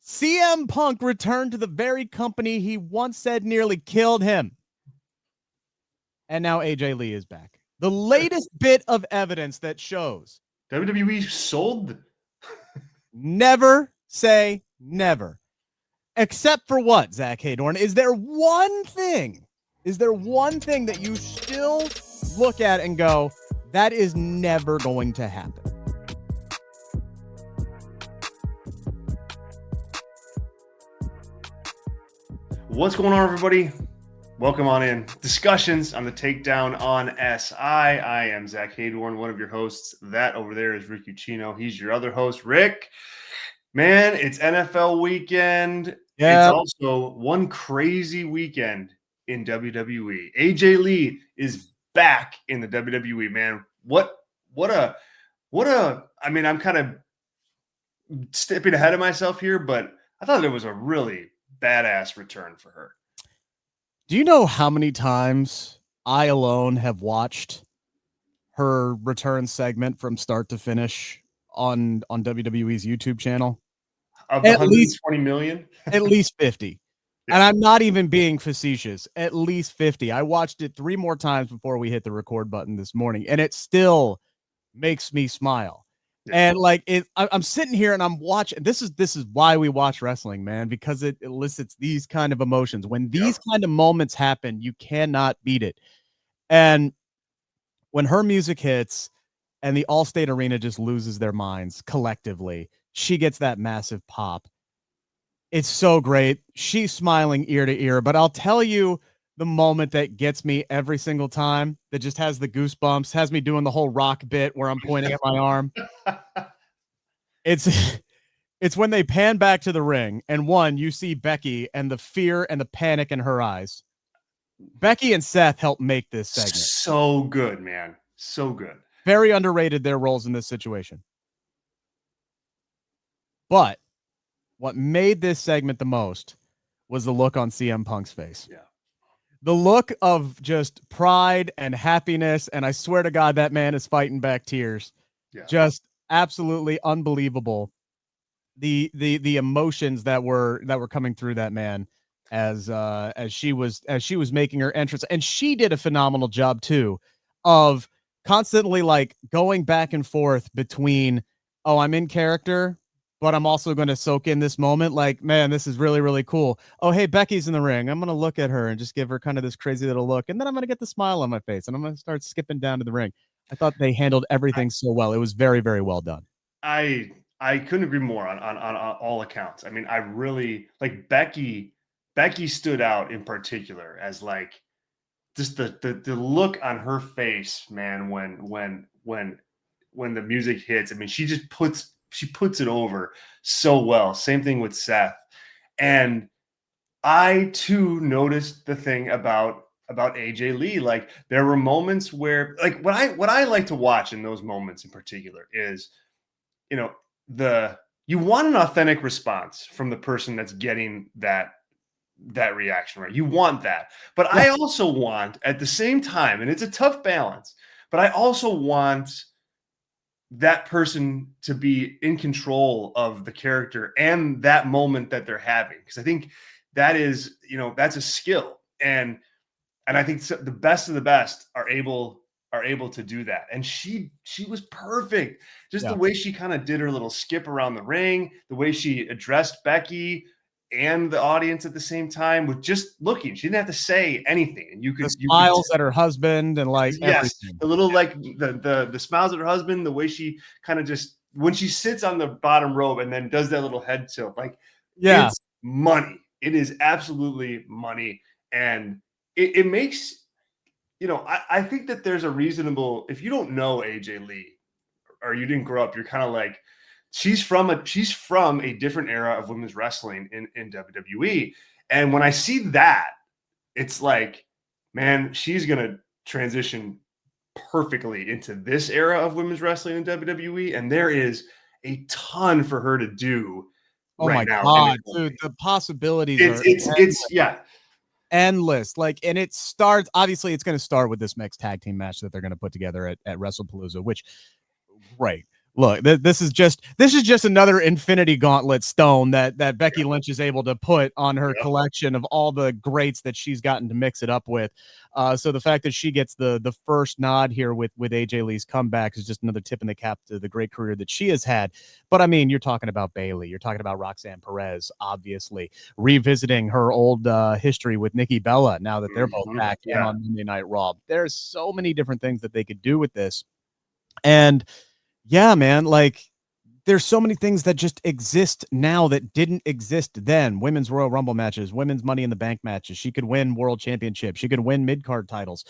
CM Punk returned to the very company he once said nearly killed him. And now AJ Lee is back. The latest bit of evidence that shows WWE sold. Never say never. Except for what, Zach Heydorn? Is there one thing that you still look at and go, that is never going to happen? What's going on, everybody? Welcome on in. Discussions on the Takedown on SI. I am Zach Heydorn, one of your hosts. That over there is Rick Ucchino. He's your other host, Rick. Man, it's NFL weekend. Yeah. It's also one crazy weekend in WWE. AJ Lee is back in the WWE, man. What a, I mean, I'm kind of stepping ahead of myself here, but I thought it was a really badass return for her. Do you know how many times I alone have watched her return segment from start to finish on WWE's YouTube channel? Of the 120 million? At least 50. Yeah. And I'm not even being facetious. At least 50. I watched it 3 more times before we hit the record button this morning, and it still makes me smile. Yeah. And like I'm sitting here and I'm watching. This is why we watch wrestling, man, because it elicits these kind of emotions. When these kind of moments happen, you cannot beat it. And when her music hits and the Allstate Arena just loses their minds collectively, she gets that massive pop. It's so great. She's smiling ear to ear, but I'll tell you the moment that gets me every single time, that just has the goosebumps, has me doing the whole rock bit where I'm pointing at my arm. It's when they pan back to the ring and you see Becky and the fear and the panic in her eyes. Becky and Seth helped make this segment. So good, man. So good. Very underrated, their roles in this situation. But what made this segment the most was the look on CM Punk's face. Yeah. The look of just pride and happiness, and I swear to God, that man is fighting back tears. Yeah. Just absolutely unbelievable. The emotions that were coming through that man as she was making her entrance, and she did a phenomenal job too of constantly like going back and forth between, oh, I'm in character, but I'm also going to soak in this moment. Like, man, this is really, really cool. Oh, hey, Becky's in the ring. I'm going to look at her and just give her kind of this crazy little look. And then I'm going to get the smile on my face and I'm going to start skipping down to the ring. I thought they handled everything so well. It was very, very well done. I couldn't agree more on all accounts. I mean, I really like Becky stood out in particular as like just the look on her face, man, when the music hits. I mean, she puts it over so well. Same thing with Seth. And I too noticed the thing about AJ Lee. Like there were moments where like what I like to watch in those moments in particular is, you know, you want an authentic response from the person that's getting that reaction, right? You want that. But yeah. I also want at the same time, and it's a tough balance, but I also want that person to be in control of the character and that moment that they're having. Because I think that is, you know, that's a skill. And I think the best of the best are able to do that. And she was perfect. Just the way she kind of did her little skip around the ring, the way she addressed Becky and the audience at the same time with just looking. She didn't have to say anything. And you could smiles at her husband and like everything. The little like the smiles at her husband, the way she kind of just when she sits on the bottom rope and then does that little head tilt, like it's money. It is absolutely money. And it makes, you know, I think that there's a reasonable, if you don't know AJ Lee or you didn't grow up, you're kind of like, she's from a different era of women's wrestling in WWE. And when I see that, it's like, man, she's going to transition perfectly into this era of women's wrestling in WWE. And there is a ton for her to do. Oh right my God, dude, the possibilities it's endless. Like, and it starts, obviously it's going to start with this mixed tag team match that they're going to put together at WrestlePalooza, which great. Look, this is just another Infinity Gauntlet stone that Becky Lynch is able to put on her collection of all the greats that she's gotten to mix it up with. So the fact that she gets the first nod here with AJ Lee's comeback is just another tip in the cap to the great career that she has had. But I mean, you're talking about Bayley, you're talking about Roxanne Perez, obviously revisiting her old history with Nikki Bella now that they're both back and on Monday Night Raw. There's so many different things that they could do with this, and yeah, man, like there's so many things that just exist now that didn't exist then. Women's Royal Rumble matches, women's Money in the Bank matches. She could win world championships. She could win mid-card titles.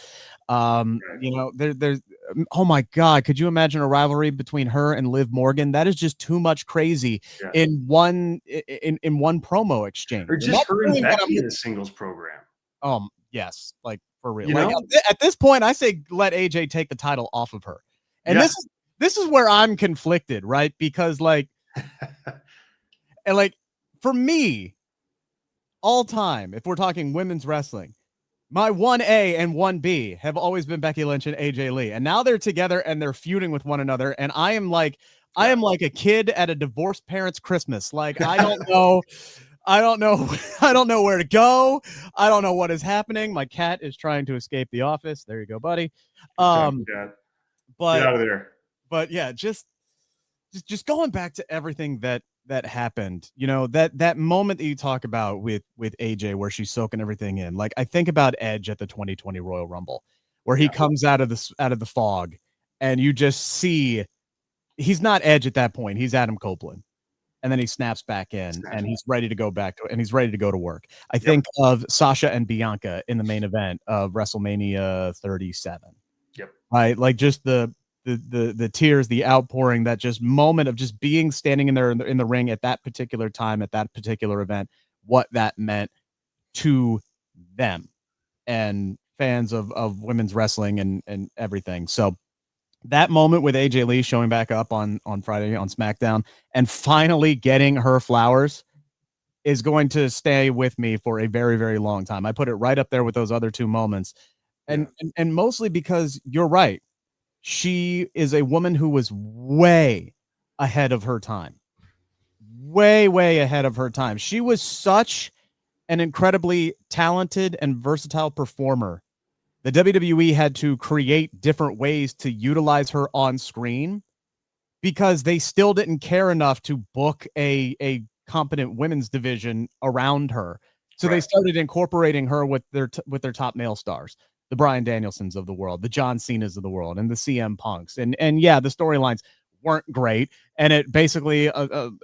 There's oh my God, could you imagine a rivalry between her and Liv Morgan? That is just too much crazy in one promo exchange. Or just her and Becky in a singles program. Yes, like for real. Like at this point, I say let AJ take the title off of her. And this is where I'm conflicted, right? Because like, and like for me, all time, if we're talking women's wrestling, my 1A and 1B have always been Becky Lynch and AJ Lee. And now they're together and they're feuding with one another. And I am like a kid at a divorced parent's Christmas. Like, I don't know. I don't know where to go. I don't know what is happening. My cat is trying to escape the office. There you go, buddy. But get out of there. But yeah, just going back to everything that happened, you know, that moment that you talk about with AJ where she's soaking everything in. Like I think about Edge at the 2020 Royal Rumble where he comes out of the fog and you just see he's not Edge at that point. He's Adam Copeland. And then he snaps back in and he's ready to go back to, and he's ready to go to work. I think of Sasha and Bianca in the main event of WrestleMania 37. Yep. Right. Like just the tears, the outpouring, that just moment of just being standing in there in the ring at that particular time, at that particular event, what that meant to them and fans of women's wrestling and everything. So that moment with AJ Lee showing back up on Friday on SmackDown and finally getting her flowers is going to stay with me for a very, very long time. I put it right up there with those other two moments. And mostly because you're right. She is a woman who was way ahead of her time. Way, way ahead of her time. She was such an incredibly talented and versatile performer. The WWE had to create different ways to utilize her on screen because they still didn't care enough to book a competent women's division around her. So they started incorporating her with their top male stars, the Bryan Danielsons of the world, the John Cenas of the world, and the CM Punks. And yeah, the storylines weren't great. And it basically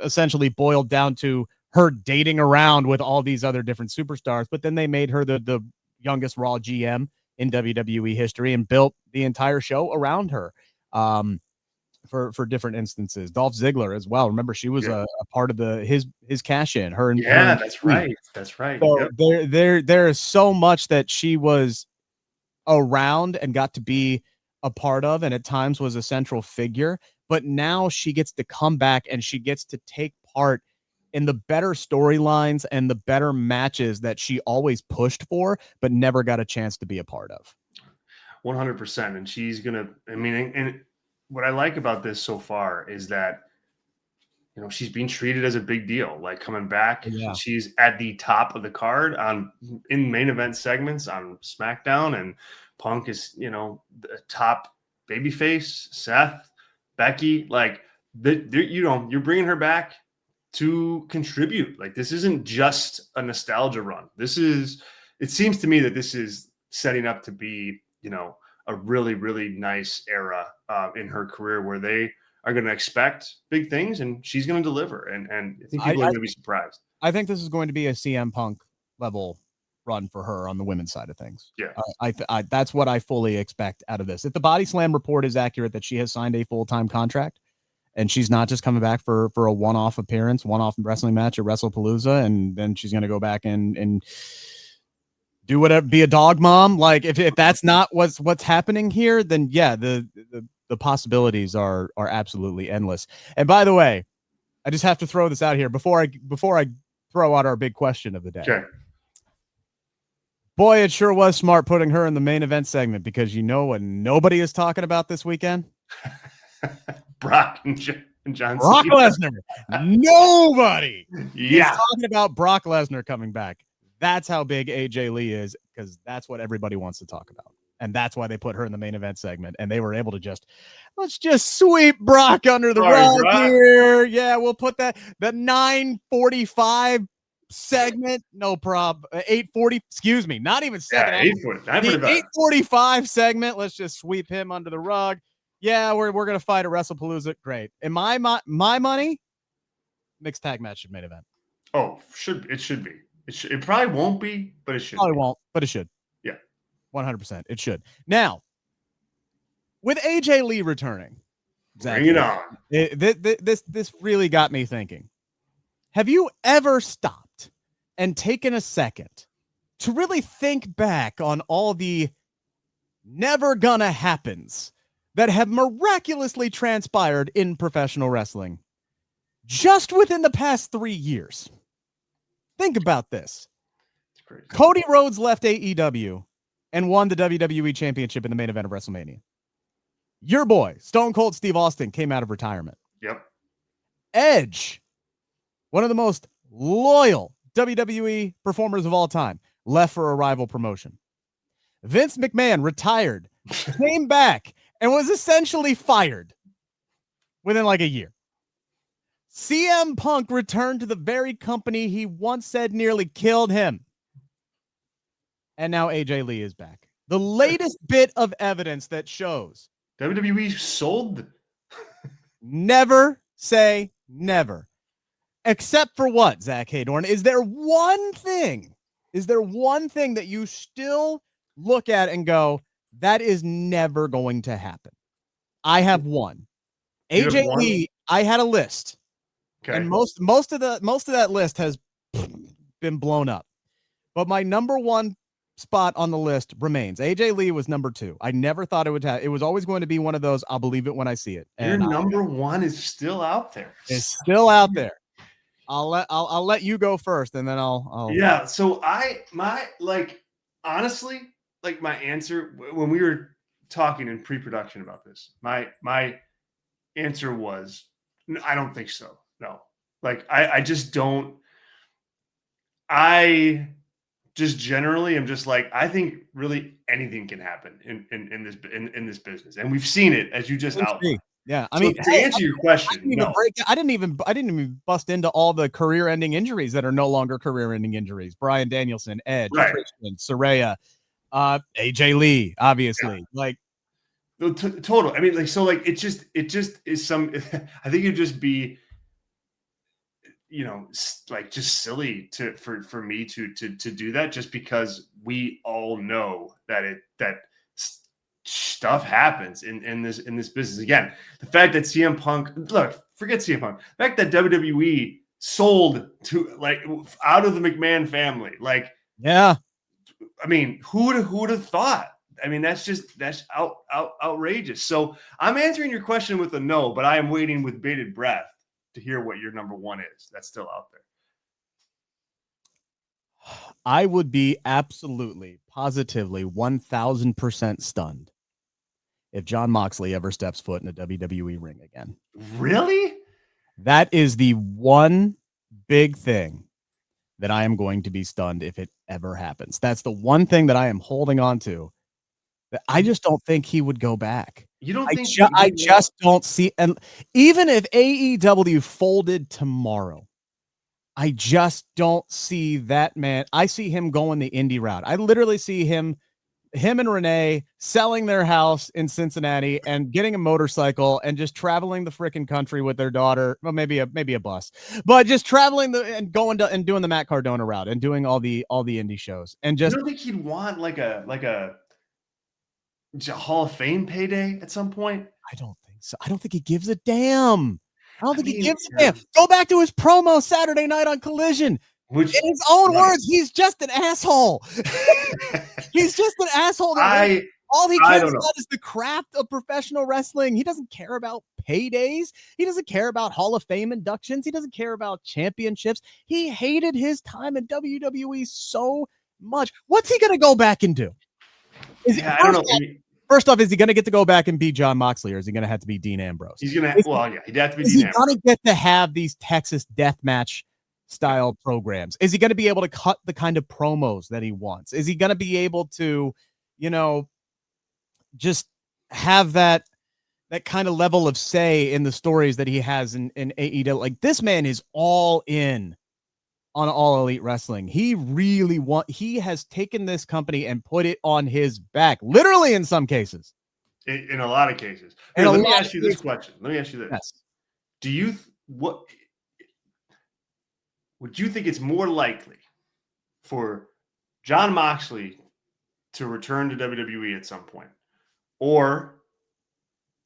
essentially boiled down to her dating around with all these other different superstars. But then they made her the youngest Raw GM in WWE history and built the entire show around her for different instances. Dolph Ziggler as well. Remember, she was a part of his cash in. Her and that's right. That's right. So there is so much that she was around and got to be a part of, and at times was a central figure. But now she gets to come back and she gets to take part in the better storylines and the better matches that she always pushed for, but never got a chance to be a part of. 100%. And she's going to, I mean, and what I like about this so far is that, you know, she's being treated as a big deal, like coming back. She's at the top of the card in main event segments on SmackDown, and Punk is, you know, the top babyface, Seth, Becky, like you know, you're bringing her back to contribute. Like this isn't just a nostalgia run. It seems to me that this is setting up to be, you know, a really, really nice era in her career where they are going to expect big things and she's going to deliver. And I think people are going to be surprised. I think this is going to be a CM Punk level run for her on the women's side of things. Yeah. That's what I fully expect out of this. If the Body Slam report is accurate that she has signed a full-time contract, and she's not just coming back for a one-off appearance, one-off wrestling match at WrestlePalooza, and then she's going to go back and do whatever, be a dog mom. Like if that's not what's happening here, then yeah, the possibilities are absolutely endless. And by the way, I just have to throw this out here before I throw out our big question of the day. Okay. Boy, it sure was smart putting her in the main event segment, because you know what nobody is talking about this weekend? Brock and John Brock Cena. Lesnar. Nobody is Yeah. talking about Brock Lesnar coming back. That's how big AJ Lee is, because that's what everybody wants to talk about. And that's why they put her in the main event segment. And they were able to let's just sweep Brock under the rug here. Yeah, we'll put the 9:45 segment, no problem. 8:40, excuse me, not even second. Yeah, 8:45. The 8:45 segment, let's just sweep him under the rug. Yeah, we're gonna fight at WrestlePalooza. Great. And my money, mixed tag match main event. Oh, it should be. It probably won't be, but it should. Probably won't, but it should. Yeah, 100%. It should. Now, with AJ Lee returning, Zack, bring it on. This really got me thinking. Have you ever stopped and taken a second to really think back on all the never gonna happens that have miraculously transpired in professional wrestling just within the past 3 years? Think about this. Cody Rhodes left AEW and won the WWE Championship in the main event of WrestleMania. Your boy, Stone Cold Steve Austin, came out of retirement. Yep. Edge, one of the most loyal WWE performers of all time, left for a rival promotion. Vince McMahon retired, came back, and was essentially fired within like a year. CM Punk returned to the very company he once said nearly killed him. And now AJ Lee is back. The latest bit of evidence that shows WWE sold. Never say never. Except for what, Zach Heydorn? Is there one thing that you still look at and go, that is never going to happen? I have one. AJ Lee, I had a list. Okay. And most of that list has been blown up. But my number one spot on the list remains. AJ Lee was number 2. I never thought it would have. It was always going to be one of those, I'll believe it when I see it. And your number 1 is still out there. It's still out there. I'll let you go first, and then I'll Yeah. So honestly, my answer when we were talking in pre-production about this, my answer was, I don't think so. No, I just don't. I just generally am just I think really anything can happen in this business, and we've seen it, as you just outlined. Yeah, I mean, to answer your question, I didn't even bust into all the career-ending injuries that are no longer career-ending injuries. Bryan Danielson, Edge, Christian, Saraya, AJ Lee, obviously. Yeah. Total. I mean, it just is some. I think it'd just be, just silly for me to do that, just because we all know that stuff happens in this business. Again, the fact that CM Punk, forget CM Punk, the fact that WWE sold to out of the McMahon family, yeah. I mean, who would have thought? I mean, that's outrageous. So I'm answering your question with a no, but I am waiting with bated breath to hear what your number 1 is. That's still out there. I would be absolutely, positively, 1,000% stunned if Jon Moxley ever steps foot in a WWE ring again. Really? That is the one big thing that I am going to be stunned if it ever happens. That's the one thing that I am holding on to. That I just don't think he would go back. You don't think? I just don't see. And even if AEW folded tomorrow, I just don't see that man. I see him going the indie route. I literally see him and Renee selling their house in Cincinnati and getting a motorcycle and just traveling the freaking country with their daughter. Well, maybe a bus, but just traveling and going to and doing the Matt Cardona route and doing all the indie shows. And just, you don't think he'd want like a Hall of Fame payday at some point? I don't think so. I don't think he gives a damn. I don't think he gives a damn. Go back to his promo Saturday night on Collision. In his own words, he's just an asshole. He's just an asshole. All he cares about is the craft of professional wrestling. He doesn't care about paydays. He doesn't care about Hall of Fame inductions. He doesn't care about championships. He hated his time in WWE so much. What's he going to go back and do? I don't know. First off, is he going to get to go back and be John Moxley, or is he going to have to be Dean Ambrose? He's gonna. Well, yeah, he'd have to be. Is Dean he going to get to have these Texas deathmatch style programs? Is he going to be able to cut the kind of promos that he wants? Is he going to be able to, just have that kind of level of say in the stories that he has in AEW? Like, this man is all in on All Elite Wrestling. He has taken this company and put it on his back, literally in some cases. In a lot of cases. Here, let me ask you this question. Let me ask you this. Yes. Would you think it's more likely for John Moxley to return to WWE at some point, or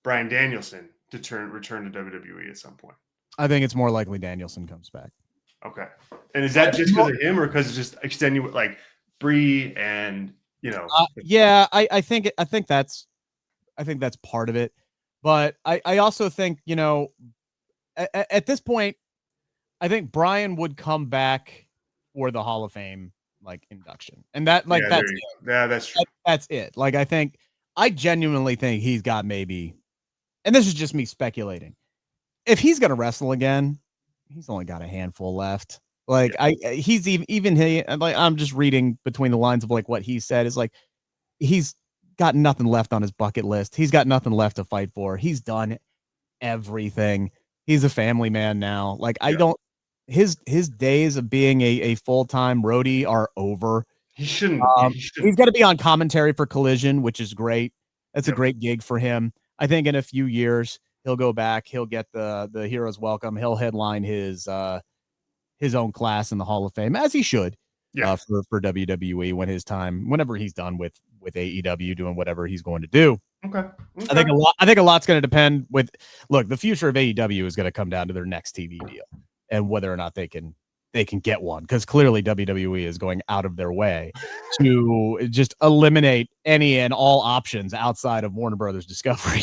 Bryan Danielson to return to WWE at some point? I think it's more likely Danielson comes back. Okay. And is that just because of him, or because it's just extenuate, like Brie and yeah, I think that's part of it. But I also think, at this point, I think Bryan would come back for the Hall of Fame induction. And that's it. Yeah, that's true. That's it. Like, I genuinely think he's got maybe, and this is just me speculating, if he's gonna wrestle again, he's only got a handful left. Like, he's I'm just reading between the lines of what he said is he's got nothing left on his bucket list. He's got nothing left to fight for. He's done everything. He's a family man now. His days of being a full-time roadie are over. He shouldn't. He's going to be on commentary for Collision, which is great. That's a great gig for him. I think in a few years he'll go back. He'll get the Heroes Welcome. He'll headline his own class in the Hall of Fame, as he should. For WWE whenever he's done with AEW doing whatever he's going to do. Okay. I think a lot's going to depend the future of AEW is going to come down to their next TV deal and whether or not they can get one, because clearly WWE is going out of their way to just eliminate any and all options outside of Warner Brothers Discovery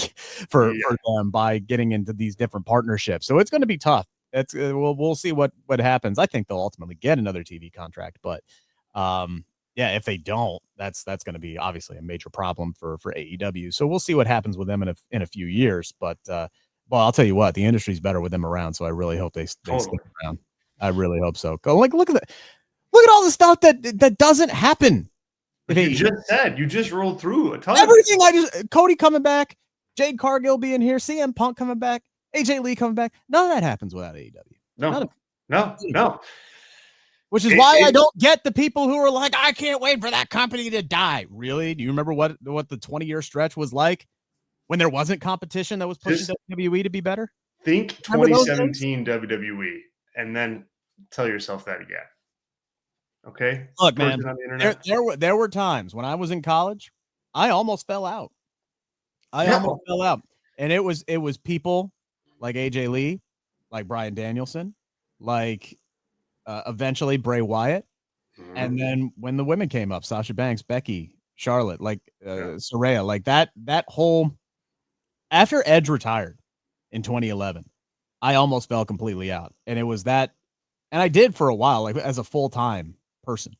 for them by getting into these different partnerships. So it's going to be tough. We'll see what happens. I think they'll ultimately get another TV contract, but if they don't, that's going to be obviously a major problem for AEW. So we'll see what happens with them in a few years. But I'll tell you what, the industry's better with them around. So I really hope they stick around. I really hope so. Look at all the stuff that doesn't happen. You just rolled through a ton. Everything. Cody coming back, Jade Cargill being here, CM Punk coming back, AJ Lee coming back. None of that happens without AEW. No. Which is why I don't get the people who are like, I can't wait for that company to die. Really? Do you remember what the 20-year stretch was like when there wasn't competition that was pushing WWE to be better? Think 2017 WWE and then tell yourself that again. Okay? Look, man, there were times when I was in college, I almost fell out. And it was people like AJ Lee, like Bryan Danielson, like eventually Bray Wyatt. Mm-hmm. And then when the women came up, Sasha Banks, Becky, Charlotte, Saraya, that whole, after Edge retired in 2011, I almost fell completely out. And it was that, and I did for a while, as a full-time person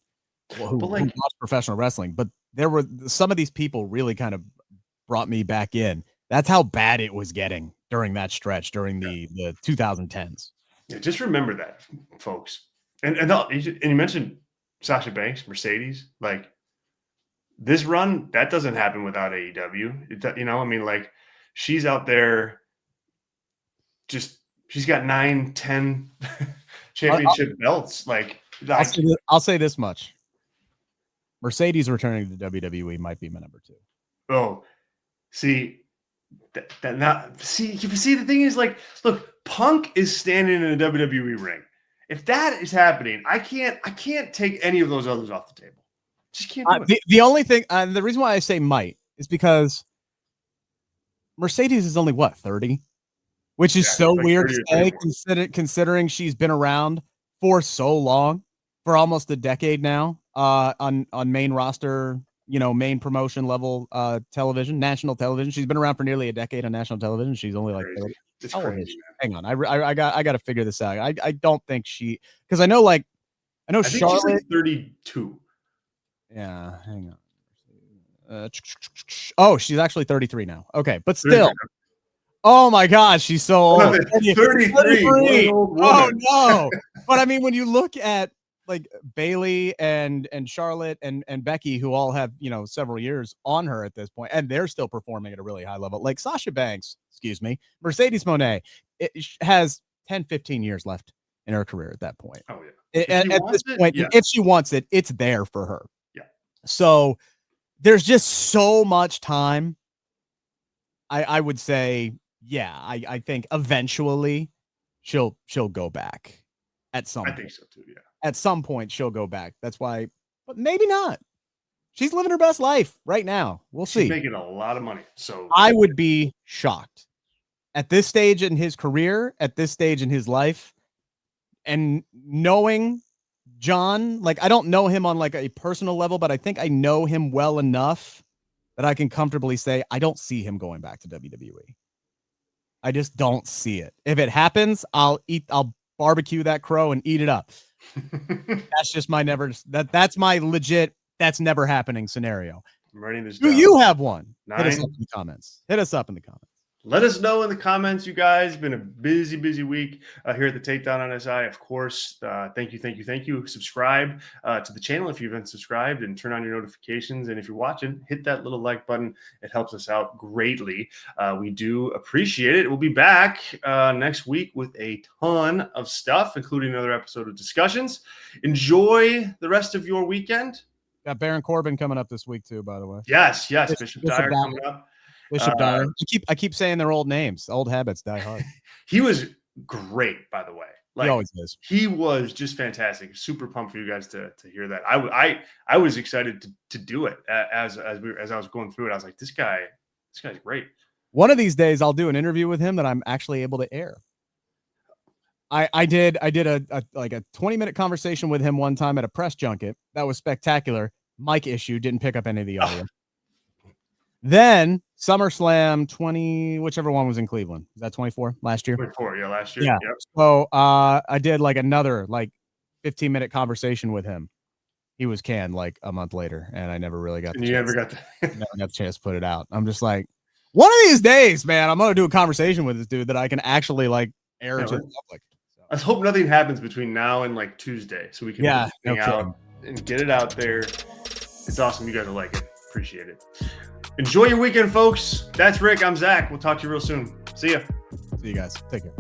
who watched professional wrestling, but there were some of these people really kind of brought me back in. That's how bad it was getting during that stretch, during the 2010s. Yeah, just remember that, folks. And you mentioned Sasha Banks, Mercedes. This run, that doesn't happen without AEW. She's out there. She's got 9-10 championship belts. I'll say this much: Mercedes returning to WWE might be my number 2. Oh, see. The thing is, look, Punk is standing in a WWE ring. If that is happening, I can't take any of those others off the table. Just can't do it. The only thing, the reason why I say might is because Mercedes is only 30, which is so weird to say, considering she's been around for so long, for almost a decade now, on main roster, main promotion level television, national television. She's been around for nearly a decade on national television. She's only 30. It's crazy, hang on. I got to figure this out. I don't think because I know Charlotte. She's 32. Yeah, hang on. Oh, she's actually 33 now. Okay, but still. Oh my gosh, she's so old. 33. Oh no. But I mean, when you look at like Bailey and Charlotte and Becky, who all have, several years on her at this point, and they're still performing at a really high level. Like Sasha Banks, Mercedes Moné, has 10, 15 years left in her career at that point. Oh yeah. At this point, if she wants it, it's there for her. Yeah. So there's just so much time. I would say, yeah, I think eventually she'll go back at some point. I think so too, yeah. At some point she'll go back. That's why, but maybe not. She's living her best life right now. We'll see. She's making a lot of money. So I would be shocked at this stage in his career, at this stage in his life, and knowing John, like I don't know him on like a personal level, but I think I know him well enough that I can comfortably say I don't see him going back to WWE. I just don't see it. If it happens, I'll barbecue that crow and eat it up. That's just my that's my legit, that's never happening scenario. I'm writing this down. Do you have one? 9. Hit us up in the comments. Let us know in the comments, you guys. Been a busy week here at the Takedown on SI. Of course, thank you. Subscribe to the channel if you haven't subscribed, and turn on your notifications. And if you're watching, hit that little like button. It helps us out greatly. We do appreciate it. We'll be back next week with a ton of stuff, including another episode of Discussions. Enjoy the rest of your weekend. Got Baron Corbin coming up this week too, by the way. Yes. Bishop Dyer coming up. Bishop Dyer. I keep saying their old names. Old habits die hard. He was great, by the way. He always is. He was just fantastic. Super pumped for you guys to hear that. I was excited to do it as I was going through it. I was like, this guy's great. One of these days, I'll do an interview with him that I'm actually able to air. I did a 20-minute conversation with him one time at a press junket. That was spectacular. Mic issue, didn't pick up any of the audio. Then SummerSlam 20, whichever one was in Cleveland. Is that 24 last year? 24, yeah, last year. Yeah. Yep. So I did like another 15-minute conversation with him. He was canned like a month later, and I never really got the chance to put it out. I'm just like, one of these days, man, I'm gonna do a conversation with this dude that I can actually air to the public. So. Let's hope nothing happens between now and Tuesday, so we can hang out and get it out there. It's awesome. You guys will like it. Appreciate it. Enjoy your weekend, folks. That's Rick. I'm Zach. We'll talk to you real soon. See ya. See you guys. Take care.